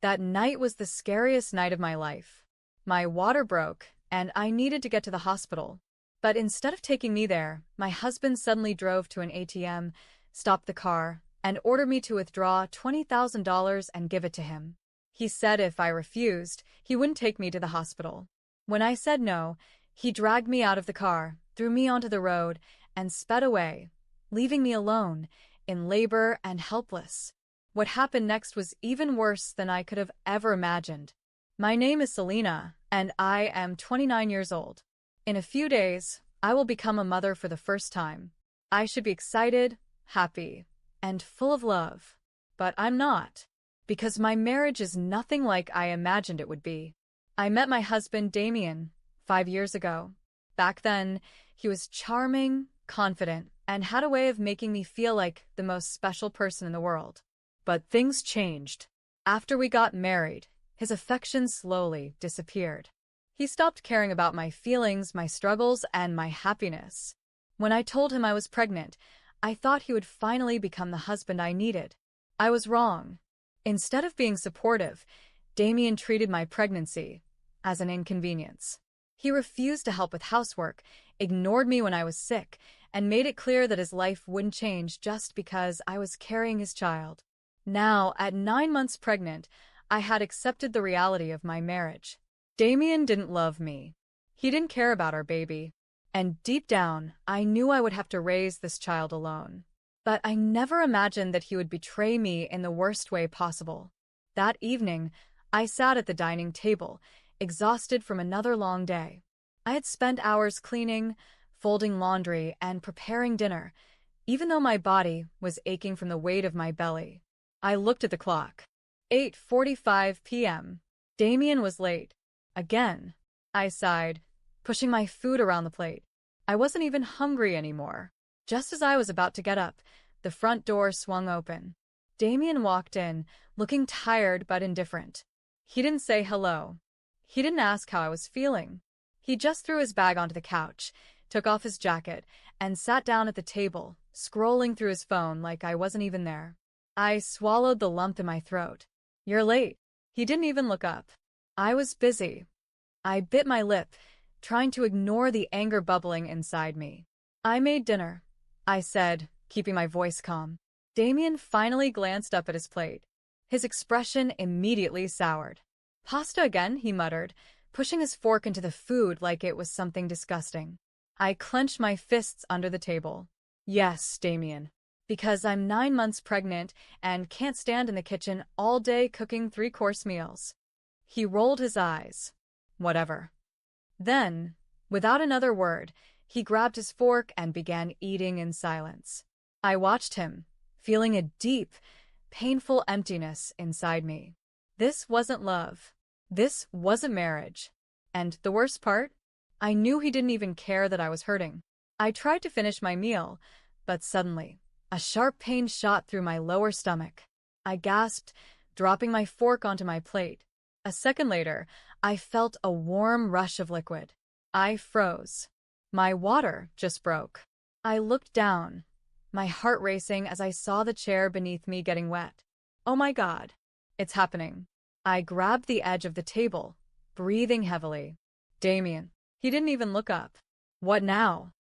That night was the scariest night of my life. My water broke, and I needed to get to the hospital. But instead of taking me there, my husband suddenly drove to an ATM, stopped the car, and ordered me to withdraw $20,000 and give it to him. He said if I refused, he wouldn't take me to the hospital. When I said no, he dragged me out of the car, threw me onto the road, and sped away, leaving me alone, in labor and helpless. What happened next was even worse than I could have ever imagined. My name is Selena, and I am 29 years old. In a few days, I will become a mother for the first time. I should be excited, happy, and full of love. But I'm not, because my marriage is nothing like I imagined it would be. I met my husband, Damien, 5 years ago. Back then, he was charming, confident, and had a way of making me feel like the most special person in the world. But things changed. After we got married, his affection slowly disappeared. He stopped caring about my feelings, my struggles, and my happiness. When I told him I was pregnant, I thought he would finally become the husband I needed. I was wrong. Instead of being supportive, Damien treated my pregnancy as an inconvenience. He refused to help with housework, ignored me when I was sick, and made it clear that his life wouldn't change just because I was carrying his child. Now, at 9 months pregnant, I had accepted the reality of my marriage. Damien didn't love me. He didn't care about our baby. And deep down, I knew I would have to raise this child alone. But I never imagined that he would betray me in the worst way possible. That evening, I sat at the dining table, exhausted from another long day. I had spent hours cleaning, folding laundry, and preparing dinner, even though my body was aching from the weight of my belly. I looked at the clock. 8:45 p.m. Damien was late. Again. I sighed, pushing my food around the plate. I wasn't even hungry anymore. Just as I was about to get up, the front door swung open. Damien walked in, looking tired but indifferent. He didn't say hello. He didn't ask how I was feeling. He just threw his bag onto the couch, took off his jacket, and sat down at the table, scrolling through his phone like I wasn't even there. I swallowed the lump in my throat. "You're late." He didn't even look up. I was busy. I bit my lip, trying to ignore the anger bubbling inside me. "I made dinner," I said, keeping my voice calm. Damien finally glanced up at his plate. His expression immediately soured. "Pasta again," he muttered, pushing his fork into the food like it was something disgusting. I clenched my fists under the table. "Yes, Damien. Because I'm 9 months pregnant and can't stand in the kitchen all day cooking 3-course meals." He rolled his eyes. "Whatever." Then, without another word, he grabbed his fork and began eating in silence. I watched him, feeling a deep, painful emptiness inside me. This wasn't love. This wasn't marriage. And the worst part? I knew he didn't even care that I was hurting. I tried to finish my meal, but suddenly, a sharp pain shot through my lower stomach. I gasped, dropping my fork onto my plate. A second later, I felt a warm rush of liquid. I froze. My water just broke. I looked down, my heart racing as I saw the chair beneath me getting wet. Oh my God, it's happening. I grabbed the edge of the table, breathing heavily. "Damien." He didn't even look up. "What now?"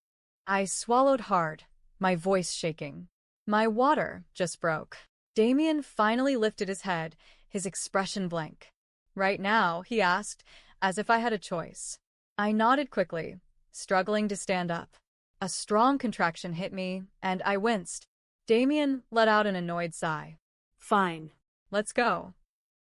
I swallowed hard, my voice shaking. "My water just broke." Damien finally lifted his head, his expression blank. "Right now?" he asked, as if I had a choice. I nodded quickly, struggling to stand up. A strong contraction hit me, and I winced. Damien let out an annoyed sigh. "Fine. Let's go."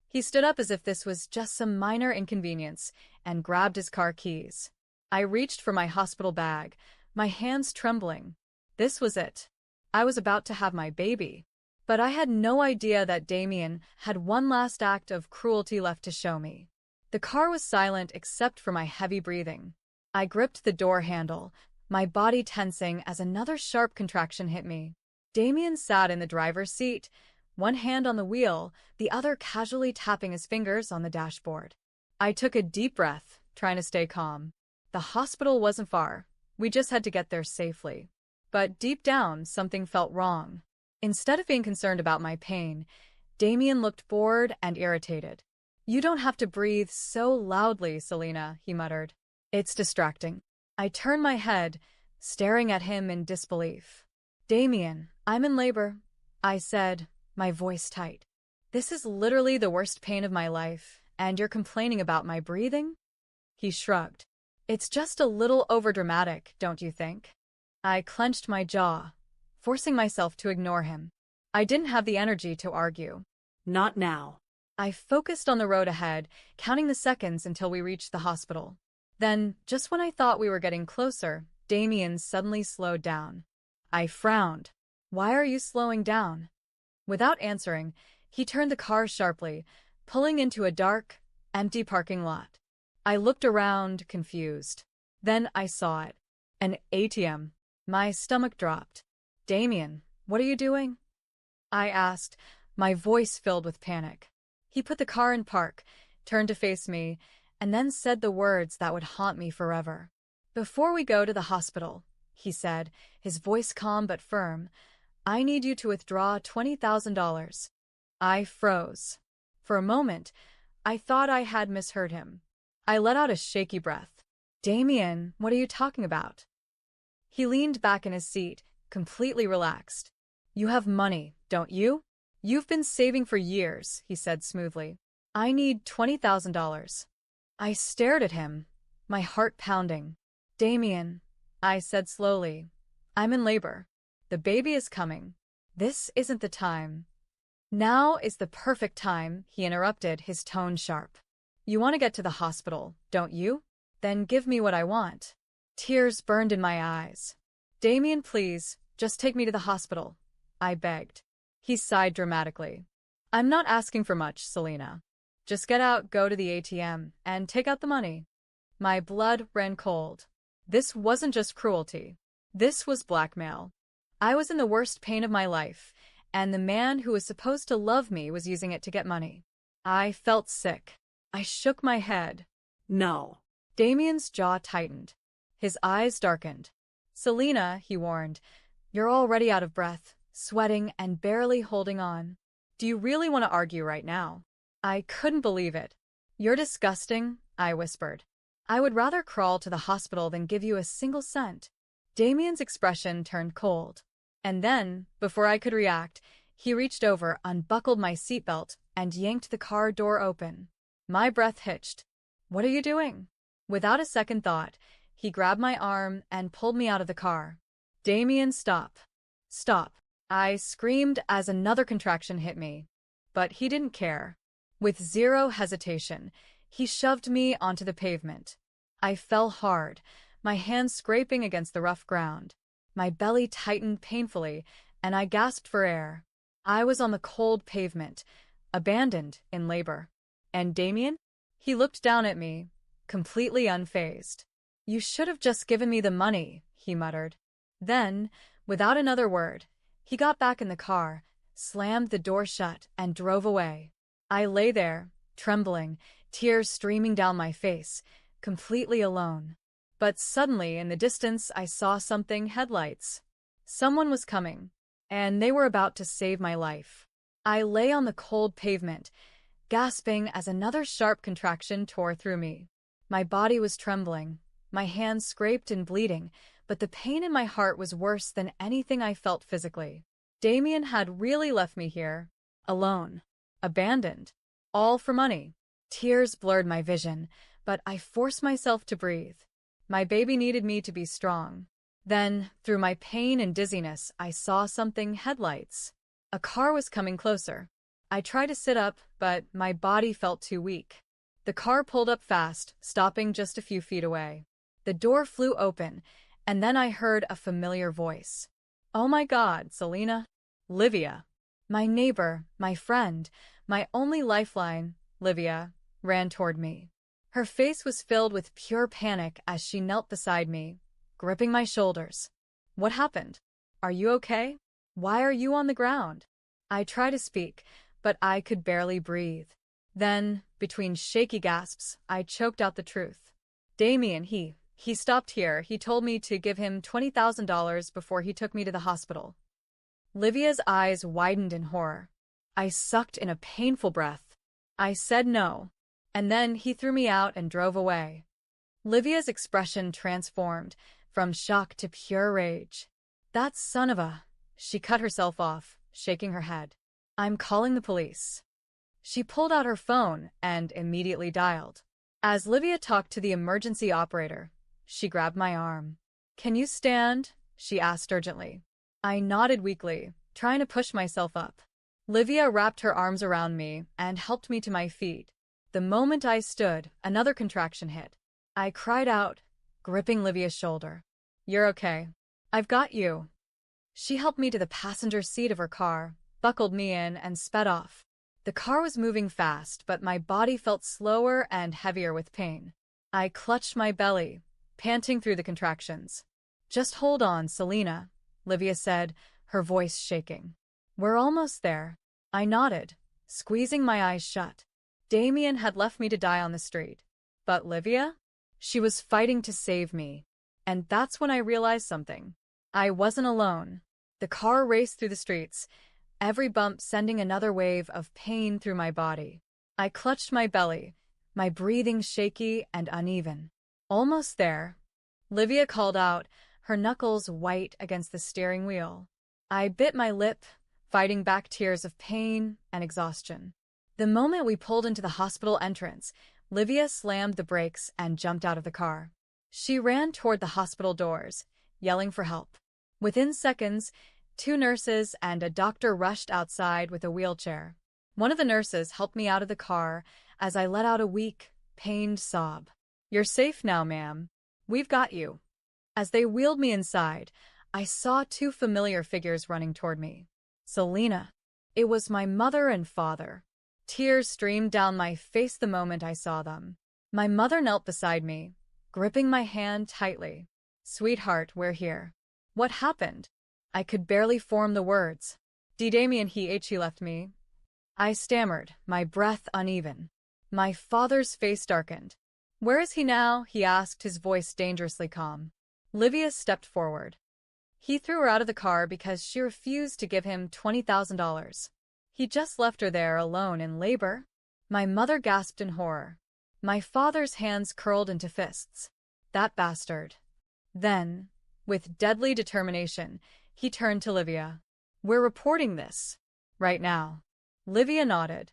He stood up as if this was just some minor inconvenience and grabbed his car keys. I reached for my hospital bag, my hands trembling. This was it. I was about to have my baby. But I had no idea that Damien had one last act of cruelty left to show me. The car was silent except for my heavy breathing. I gripped the door handle, my body tensing as another sharp contraction hit me. Damien sat in the driver's seat, one hand on the wheel, the other casually tapping his fingers on the dashboard. I took a deep breath, trying to stay calm. The hospital wasn't far. We just had to get there safely. But deep down, something felt wrong. Instead of being concerned about my pain, Damien looked bored and irritated. You don't have to breathe so loudly, Selena, he muttered. It's distracting. I turned my head, staring at him in disbelief. Damien, I'm in labor, I said, my voice tight. This is literally the worst pain of my life, and you're complaining about my breathing? He shrugged. It's just a little overdramatic, don't you think? I clenched my jaw, forcing myself to ignore him. I didn't have the energy to argue. Not now. I focused on the road ahead, counting the seconds until we reached the hospital. Then, just when I thought we were getting closer, Damien suddenly slowed down. I frowned. Why are you slowing down? Without answering, he turned the car sharply, pulling into a dark, empty parking lot. I looked around, confused. Then I saw it. An ATM. My stomach dropped. Damien, what are you doing? I asked, my voice filled with panic. He put the car in park, turned to face me, and then said the words that would haunt me forever. Before we go to the hospital, he said, his voice calm but firm, I need you to withdraw $20,000. I froze. For a moment, I thought I had misheard him. I let out a shaky breath. Damien, what are you talking about? He leaned back in his seat, completely relaxed. You have money, don't you? You've been saving for years, he said smoothly. I need $20,000. I stared at him, my heart pounding. Damien, I said slowly, I'm in labor. The baby is coming. This isn't the time. Now is the perfect time, he interrupted, his tone sharp. You want to get to the hospital, don't you? Then give me what I want. Tears burned in my eyes. Damien, please, just take me to the hospital, I begged. He sighed dramatically. I'm not asking for much, Selena. Just get out, go to the ATM, and take out the money. My blood ran cold. This wasn't just cruelty. This was blackmail. I was in the worst pain of my life, and the man who was supposed to love me was using it to get money. I felt sick. I shook my head. No. Damien's jaw tightened. His eyes darkened. Selena, he warned, you're already out of breath, sweating and barely holding on. Do you really want to argue right now? I couldn't believe it. You're disgusting, I whispered. I would rather crawl to the hospital than give you a single cent. Damien's expression turned cold. And then, before I could react, he reached over, unbuckled my seatbelt, and yanked the car door open. My breath hitched. What are you doing? Without a second thought, he grabbed my arm and pulled me out of the car. Damien, stop. Stop. I screamed as another contraction hit me. But he didn't care. With zero hesitation, he shoved me onto the pavement. I fell hard, my hands scraping against the rough ground. My belly tightened painfully, and I gasped for air. I was on the cold pavement, abandoned in labor. And Damien? He looked down at me, completely unfazed. You should have just given me the money, he muttered. Then, without another word, he got back in the car, slammed the door shut, and drove away. I lay there, trembling, tears streaming down my face, completely alone. But suddenly, in the distance, I saw something: headlights. Someone was coming, and they were about to save my life. I lay on the cold pavement, gasping as another sharp contraction tore through me. My body was trembling, my hands scraped and bleeding, but the pain in my heart was worse than anything I felt physically. Damien had really left me here, alone, abandoned, all for money. Tears blurred my vision, but I forced myself to breathe. My baby needed me to be strong. Then, through my pain and dizziness, I saw something: headlights. A car was coming closer. I tried to sit up, but my body felt too weak. The car pulled up fast, stopping just a few feet away. The door flew open, and then I heard a familiar voice. Oh my God, Selena. Livia. My neighbor, my friend, my only lifeline, Livia, ran toward me. Her face was filled with pure panic as she knelt beside me, gripping my shoulders. What happened? Are you okay? Why are you on the ground? I tried to speak, but I could barely breathe. Then, between shaky gasps, I choked out the truth. Damien, he stopped here. He told me to give him $20,000 before he took me to the hospital. Livia's eyes widened in horror. I sucked in a painful breath. I said no. And then he threw me out and drove away. Livia's expression transformed from shock to pure rage. That son of a... She cut herself off, shaking her head. I'm calling the police. She pulled out her phone and immediately dialed. As Livia talked to the emergency operator, she grabbed my arm. Can you stand? She asked urgently. I nodded weakly, trying to push myself up. Livia wrapped her arms around me and helped me to my feet. The moment I stood, another contraction hit. I cried out, gripping Livia's shoulder. You're okay. I've got you. She helped me to the passenger seat of her car, buckled me in, and sped off. The car was moving fast, but my body felt slower and heavier with pain. I clutched my belly, panting through the contractions. Just hold on, Selena, Livia said, her voice shaking. We're almost there. I nodded, squeezing my eyes shut. Damien had left me to die on the street. But Livia? She was fighting to save me. And that's when I realized something. I wasn't alone. The car raced through the streets, every bump sending another wave of pain through my body. I clutched my belly, my breathing shaky and uneven. Almost there. Livia called out, her knuckles white against the steering wheel. I bit my lip, fighting back tears of pain and exhaustion. The moment we pulled into the hospital entrance, Livia slammed the brakes and jumped out of the car. She ran toward the hospital doors, yelling for help. Within seconds, 2 nurses and a doctor rushed outside with a wheelchair. One of the nurses helped me out of the car as I let out a weak, pained sob. You're safe now, ma'am. We've got you. As they wheeled me inside, I saw 2 familiar figures running toward me. Selena. It was my mother and father. Tears streamed down my face the moment I saw them. My mother knelt beside me, gripping my hand tightly. Sweetheart, we're here. What happened? I could barely form the words. Damien he left me. I stammered, my breath uneven. My father's face darkened. Where is he now? He asked, his voice dangerously calm. Livia stepped forward. He threw her out of the car because she refused to give him $20,000. He just left her there alone in labor. My mother gasped in horror. My father's hands curled into fists. That bastard. Then, with deadly determination, he turned to Livia. We're reporting this. Right now. Livia nodded.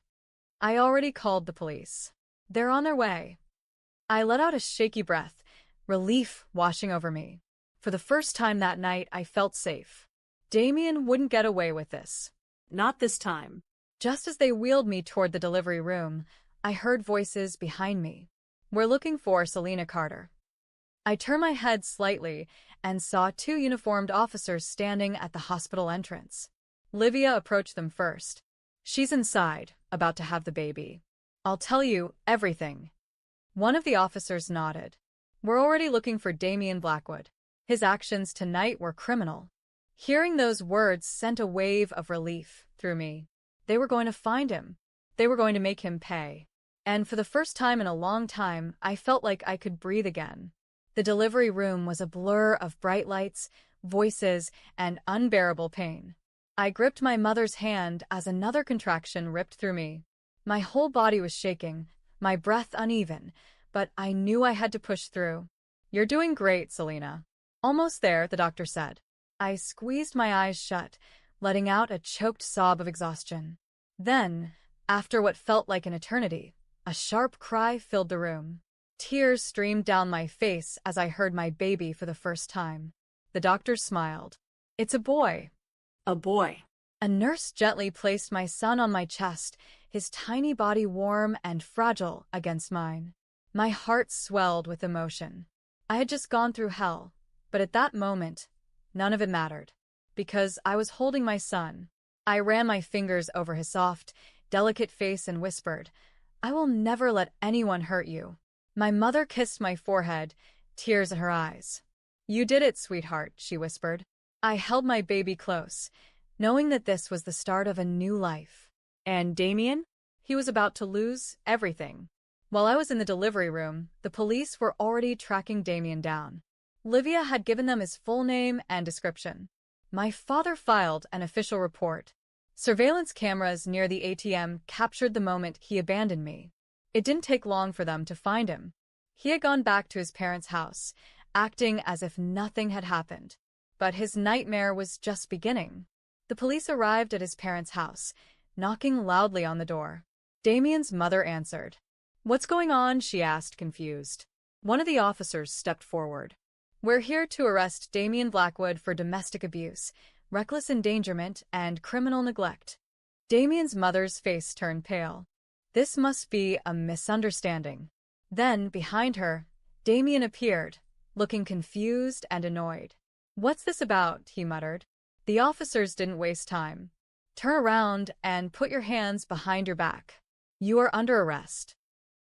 I already called the police. They're on their way. I let out a shaky breath, relief washing over me. For the first time that night, I felt safe. Damien wouldn't get away with this. Not this time. Just as they wheeled me toward the delivery room, I heard voices behind me. We're looking for Selena Carter. I turned my head slightly and saw 2 uniformed officers standing at the hospital entrance. Livia approached them first. She's inside, about to have the baby. I'll tell you everything. One of the officers nodded. We're already looking for Damien Blackwood. His actions tonight were criminal. Hearing those words sent a wave of relief through me. They were going to find him. They were going to make him pay. And for the first time in a long time, I felt like I could breathe again. The delivery room was a blur of bright lights, voices, and unbearable pain. I gripped my mother's hand as another contraction ripped through me. My whole body was shaking, my breath uneven, but I knew I had to push through. You're doing great, Selena. Almost there, the doctor said. I squeezed my eyes shut, letting out a choked sob of exhaustion. Then, after what felt like an eternity, a sharp cry filled the room. Tears streamed down my face as I heard my baby for the first time. The doctor smiled. It's a boy. A boy. A nurse gently placed my son on my chest, his tiny body warm and fragile against mine. My heart swelled with emotion. I had just gone through hell, but at that moment, none of it mattered. Because I was holding my son. I ran my fingers over his soft, delicate face and whispered, I will never let anyone hurt you. My mother kissed my forehead, tears in her eyes. You did it, sweetheart, she whispered. I held my baby close, knowing that this was the start of a new life. And Damien? He was about to lose everything. While I was in the delivery room, the police were already tracking Damien down. Livia had given them his full name and description. My father filed an official report. Surveillance cameras near the ATM captured the moment he abandoned me. It didn't take long for them to find him. He had gone back to his parents' house, acting as if nothing had happened. But his nightmare was just beginning. The police arrived at his parents' house, knocking loudly on the door. Damien's mother answered. "What's going on?" she asked, confused. One of the officers stepped forward. "We're here to arrest Damien Blackwood for domestic abuse, reckless endangerment, and criminal neglect." Damien's mother's face turned pale. This must be a misunderstanding. Then, behind her, Damien appeared, looking confused and annoyed. "What's this about?" he muttered. The officers didn't waste time. "Turn around and put your hands behind your back. You are under arrest."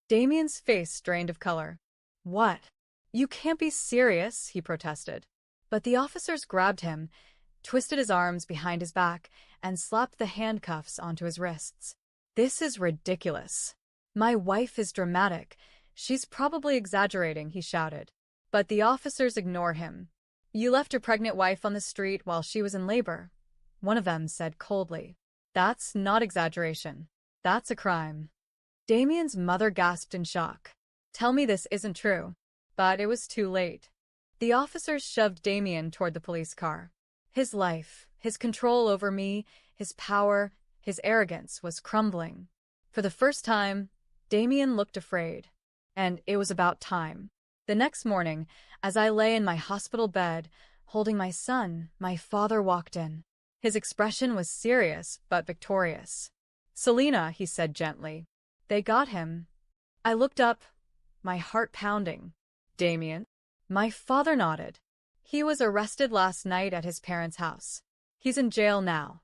Damien's face drained of color. "What? You can't be serious," he protested. But the officers grabbed him, twisted his arms behind his back, and slapped the handcuffs onto his wrists. "This is ridiculous. My wife is dramatic. She's probably exaggerating," he shouted. But the officers ignored him. "You left your pregnant wife on the street while she was in labor," one of them said coldly. "That's not exaggeration. That's a crime." Damien's mother gasped in shock. "Tell me this isn't true." But it was too late. The officers shoved Damien toward the police car. His life, his control over me, his power, his arrogance was crumbling. For the first time, Damien looked afraid. And it was about time. The next morning, as I lay in my hospital bed, holding my son, my father walked in. His expression was serious but victorious. "Selena," he said gently. "They got him." I looked up, my heart pounding. "Damien?" My father nodded. "He was arrested last night at his parents' house. He's in jail now."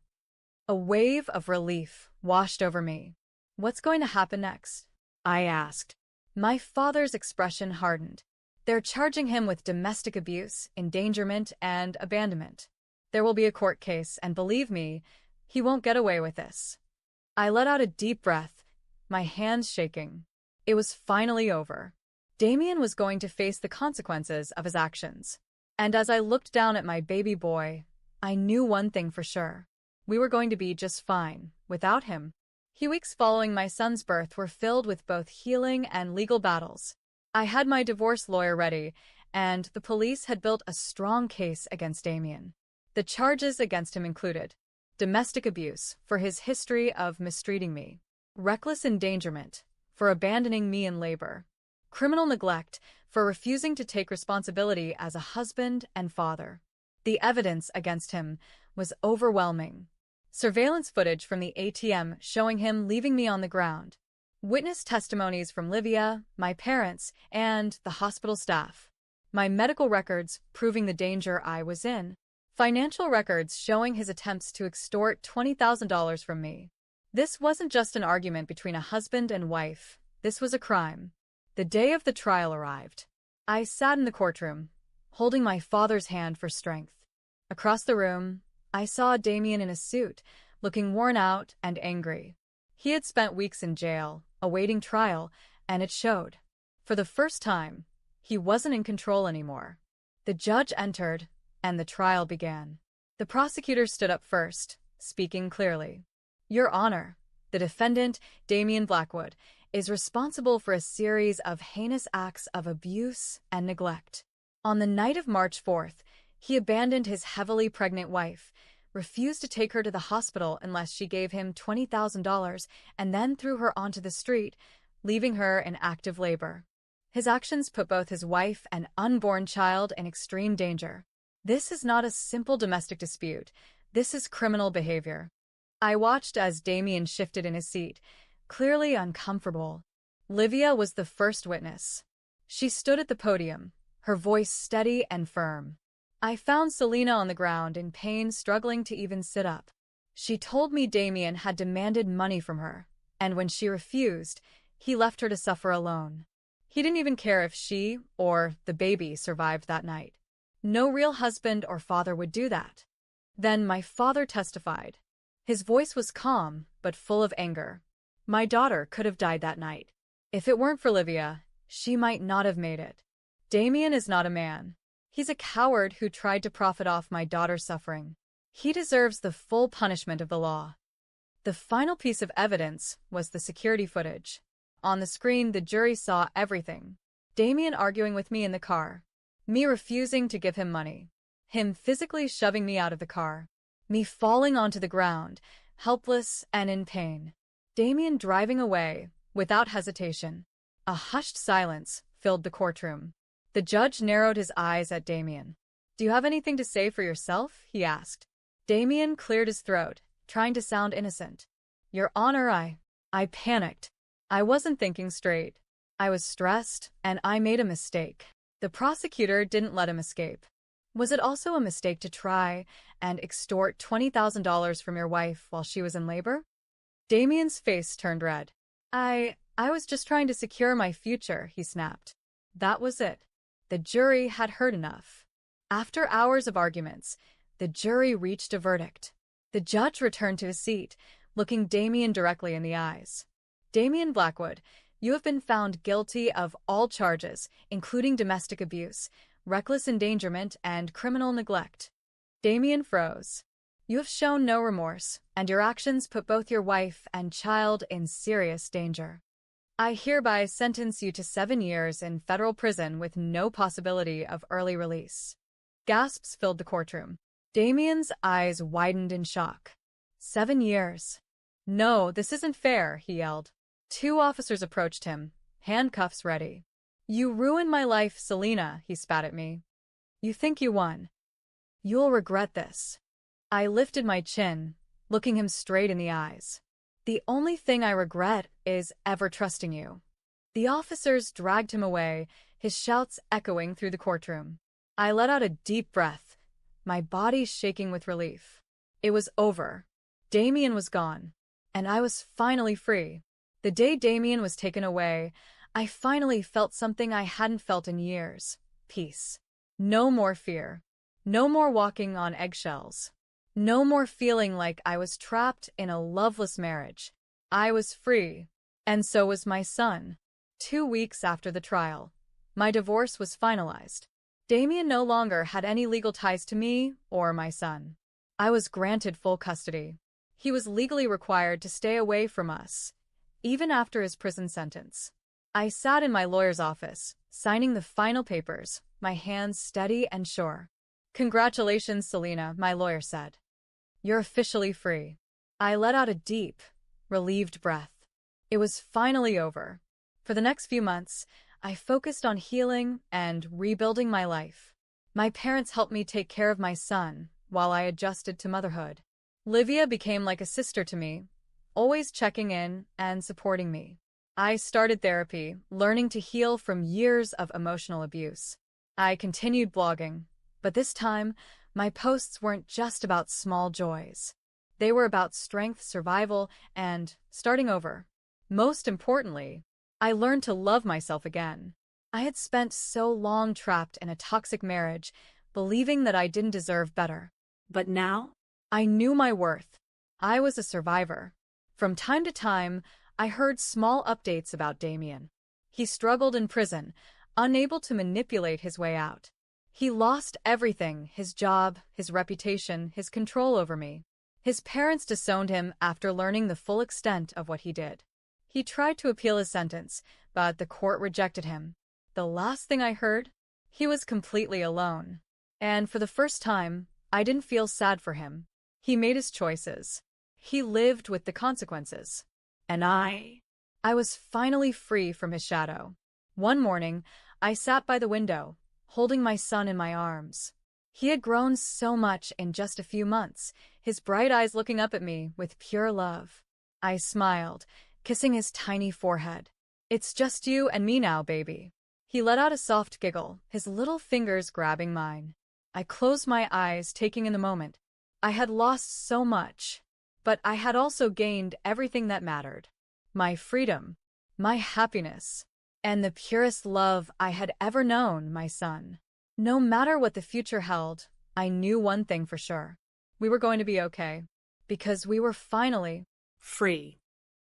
A wave of relief washed over me. "What's going to happen next?" I asked. My father's expression hardened. "They're charging him with domestic abuse, endangerment, and abandonment. There will be a court case, and believe me, he won't get away with this." I let out a deep breath, my hands shaking. It was finally over. Damien was going to face the consequences of his actions. And as I looked down at my baby boy, I knew one thing for sure. We were going to be just fine without him. The weeks following my son's birth were filled with both healing and legal battles. I had my divorce lawyer ready, and the police had built a strong case against Damien. The charges against him included domestic abuse for his history of mistreating me, reckless endangerment for abandoning me in labor, criminal neglect for refusing to take responsibility as a husband and father. The evidence against him was overwhelming. Surveillance footage from the ATM showing him leaving me on the ground. Witness testimonies from Livia, my parents, and the hospital staff. My medical records proving the danger I was in. Financial records showing his attempts to extort $20,000 from me. This wasn't just an argument between a husband and wife. This was a crime. The day of the trial arrived. I sat in the courtroom, holding my father's hand for strength. Across the room, I saw Damien in a suit, looking worn out and angry. He had spent weeks in jail, awaiting trial, and it showed. For the first time, he wasn't in control anymore. The judge entered, and the trial began. The prosecutor stood up first, speaking clearly. "Your Honor, the defendant, Damien Blackwood, is responsible for a series of heinous acts of abuse and neglect. On the night of March 4th, he abandoned his heavily pregnant wife, refused to take her to the hospital unless she gave him $20,000, and then threw her onto the street, leaving her in active labor. His actions put both his wife and unborn child in extreme danger. This is not a simple domestic dispute. This is criminal behavior." I watched as Damien shifted in his seat, clearly uncomfortable. Livia was the first witness. She stood at the podium, her voice steady and firm. I found Selena on the ground in pain, struggling to even sit up. She told me Damien had demanded money from her, and when she refused, he left her to suffer alone. He didn't even care if she or the baby survived that night. No real husband or father would do that. Then my father testified. His voice was calm, but full of anger. "My daughter could have died that night. If it weren't for Livia, she might not have made it. Damien is not a man. He's a coward who tried to profit off my daughter's suffering. He deserves the full punishment of the law." The final piece of evidence was the security footage. On the screen, the jury saw everything. Damien arguing with me in the car. Me refusing to give him money. Him physically shoving me out of the car. Me falling onto the ground, helpless and in pain. Damien driving away, without hesitation. A hushed silence filled the courtroom. The judge narrowed his eyes at Damien. "Do you have anything to say for yourself?" he asked. Damien cleared his throat, trying to sound innocent. "Your Honor, I panicked. I wasn't thinking straight. I was stressed, and I made a mistake." The prosecutor didn't let him escape. "Was it also a mistake to try and extort $20,000 from your wife while she was in labor?" Damien's face turned red. I was just trying to secure my future," he snapped. That was it. The jury had heard enough. After hours of arguments, the jury reached a verdict. The judge returned to his seat, looking Damien directly in the eyes. "Damien Blackwood, you have been found guilty of all charges, including domestic abuse, reckless endangerment, and criminal neglect." Damien froze. "You have shown no remorse, and your actions put both your wife and child in serious danger. I hereby sentence you to 7 years in federal prison with no possibility of early release." Gasps filled the courtroom. Damien's eyes widened in shock. 7 years. "No, this isn't fair," he yelled. 2 officers approached him, handcuffs ready. "You ruined my life, Selena," he spat at me. "You think you won. You'll regret this." I lifted my chin, looking him straight in the eyes. "The only thing I regret is ever trusting you." The officers dragged him away, his shouts echoing through the courtroom. I let out a deep breath, my body shaking with relief. It was over. Damien was gone, and I was finally free. The day Damien was taken away, I finally felt something I hadn't felt in years. Peace. No more fear. No more walking on eggshells. No more feeling like I was trapped in a loveless marriage. I was free, and so was my son. 2 weeks after the trial, my divorce was finalized. Damien no longer had any legal ties to me or my son. I was granted full custody. He was legally required to stay away from us, even after his prison sentence. I sat in my lawyer's office, signing the final papers, my hands steady and sure. "Congratulations, Selena," my lawyer said. "You're officially free." I let out a deep, relieved breath. It was finally over. For the next few months, I focused on healing and rebuilding my life. My parents helped me take care of my son while I adjusted to motherhood. Livia became like a sister to me, always checking in and supporting me. I started therapy, learning to heal from years of emotional abuse. I continued blogging, but this time, my posts weren't just about small joys. They were about strength, survival, and starting over. Most importantly, I learned to love myself again. I had spent so long trapped in a toxic marriage, believing that I didn't deserve better. But now? I knew my worth. I was a survivor. From time to time, I heard small updates about Damien. He struggled in prison, unable to manipulate his way out. He lost everything, his job, his reputation, his control over me. His parents disowned him after learning the full extent of what he did. He tried to appeal his sentence, but the court rejected him. The last thing I heard, he was completely alone. And for the first time, I didn't feel sad for him. He made his choices. He lived with the consequences. And I was finally free from his shadow. One morning, I sat by the window, holding my son in my arms. He had grown so much in just a few months, his bright eyes looking up at me with pure love. I smiled, kissing his tiny forehead. "It's just you and me now, baby." He let out a soft giggle, his little fingers grabbing mine. I closed my eyes, taking in the moment. I had lost so much, but I had also gained everything that mattered. My freedom, my happiness, and the purest love I had ever known, my son. No matter what the future held, I knew one thing for sure. We were going to be okay, because we were finally free.